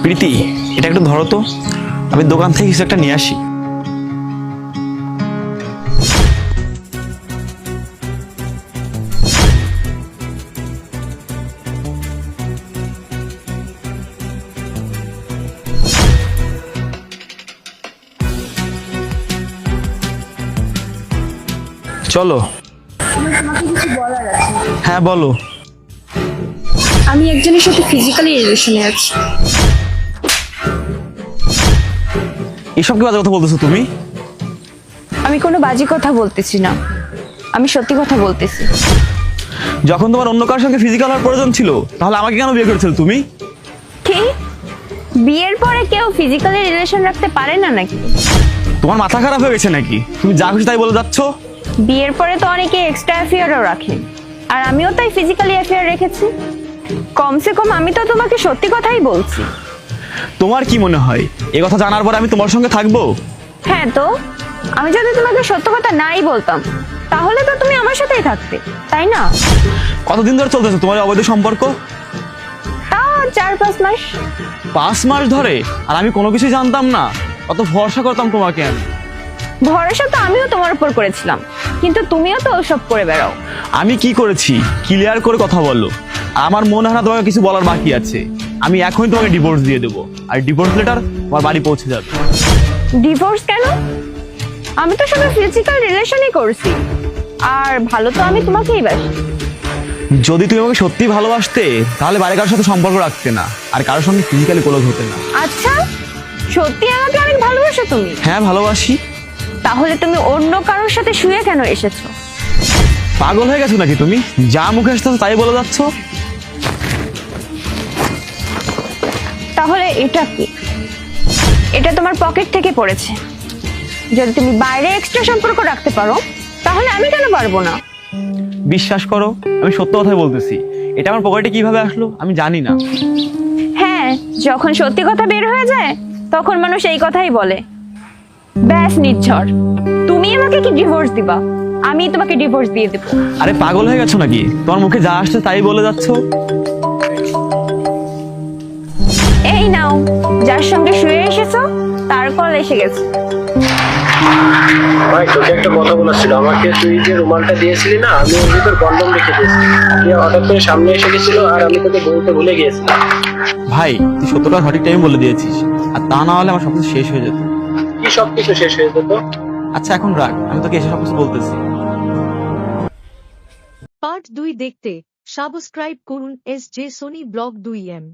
প্রীতি, এটা একটু ধরো তো, আমি দোকান থেকে কিছু একটা নিয়ে আসি। চলো। তোমাকে কিছু বলার আছে। হ্যাঁ বলো। আমি একজনের সাথে ফিজিক্যালি রিলেশনে আছি। এসব কি বাজে কথা বলতেছো তুমি? আমি কোনো বাজে কথা বলতেছি না, আমি সত্যি কথা বলতেছি। যখন তোমার অন্য কারোর সঙ্গে ফিজিক্যাল হওয়ার প্রয়োজন ছিল, তাহলে আমাকে কেন বিয়ে করেছিল তুমি? কি? বিয়ের পরে কেউ ফিজিক্যালি রিলেশন রাখতে পারে না নাকি? তোমার মাথা খারাপ হয়ে গেছে নাকি? তুমি যা খুশি তাই বলে যাচ্ছ। বিয়ের পরে তো অনেকে এক্সট্রা অ্যাফেয়ারও রাখে, আর আমিও তাই ফিজিক্যালি অ্যাফেয়ার রেখেছি। কমসে কম আমি তো তোমাকে সত্যি কথাই বলছি। তোমার কি মনে হয় এই কথা জানার পর আমি তোমার সঙ্গে থাকবো? হ্যাঁ, তো আমি যদি তোমাকে সত্য কথা নাই বলতাম, তাহলে তো তুমি আমার সাথেই থাকতে, তাই না? কতদিন ধরে চলতেছে তোমার এই অবৈধ সম্পর্ক? তা 4-5 মাস। 5 মাস ধরে? আর আমি কোনো কিছুই জানতাম না। কত ভরসা করতাম তোমাকে আমি। ভরসা তো আমিও তোমার উপর করেছিলাম, কিন্তু তুমিও তো ওসব করে বেড়াও। আমি কি করেছি ক্লিয়ার করে কথা বলো। আমার মনে হয় না তোমাকে কিছু বলার বাকি আছে। আমি এখনই তোমাকে ডিভোর্স দিয়ে দেবো, আর ডিভোর্স লেটার তোমার বাড়ি পৌঁছে যাবে। ডিভোর্স কেন? আমি তো শুধু ফিজিক্যাল রিলেশনই করছি, আর ভালো তো আমি তোমাকেই বাসি। যদি তুমি আমাকে সত্যি ভালোবাসতে, তাহলে বাইরে কারোর সাথে সম্পর্ক রাখতে না, আর কারোর সঙ্গে ফিজিক্যালি ক্লোজ হতে না। আচ্ছা, সত্যি আমাকে অনেক ভালোবাসো তুমি? হ্যাঁ ভালোবাসি। তাহলে তুমি অন্য কারোর সাথে শুয়ে কেন এসেছো? পাগল হয়ে গেছো নাকি তুমি? যা মুখে আসতেছো তাই বলে যাচ্ছ। তাহলে এটা কি? এটা তোমার পকেট থেকে পড়েছে। যদি তুমি বাইরে এক্সট্রা সম্পর্ক রাখতে পারো, তাহলে আমি কেন পারবো না? বিশ্বাস করো, আমি সত্য কথাই বলতেছি। এটা আমার পকেটে কিভাবে আসলো আমি জানি না। হ্যাঁ, যখন সত্যি কথা বের হয়ে যায়, তখন মানুষ এই কথাই বলে। ব্যাস নির্ঝর, তুমি আমাকে কি ডিভোর্স দিবা? আমি তোমাকে ডিভোর্স দিয়ে দেবো। আরে পাগল হয়ে গেছো নাকি? তোমার মুখে যা আসছে তাই বলে যাচ্ছ। এই নাও, যার সঙ্গে শুয়ে এসেছো তার কল এসে গেছে। ভাই, তোকে একটা কথা বলার ছিল। আমাকে তুই যে রুমালটা দিয়েছিলি না, আমি ওর ভিতর কন্ডম রেখে দিয়েছি। তুই হঠাৎ করে সামনে এসে গেছিল, আর আমি তোকে বলতে ভুলে গিয়েছিলাম। ভাই, তুই সত্যটা সঠিক টাইম বলে দিয়েছিস, আর তা না হলে আমার সবকিছু শেষ হয়ে যেত। কি সবকিছু শেষ হয়ে যেত? আচ্ছা এখন রাখ, আমি তোকে এসে সবকিছু বলতেছি। পার্ট 2 দেখতে সাবস্ক্রাইব করুন SJ সোনি ব্লগ 2M।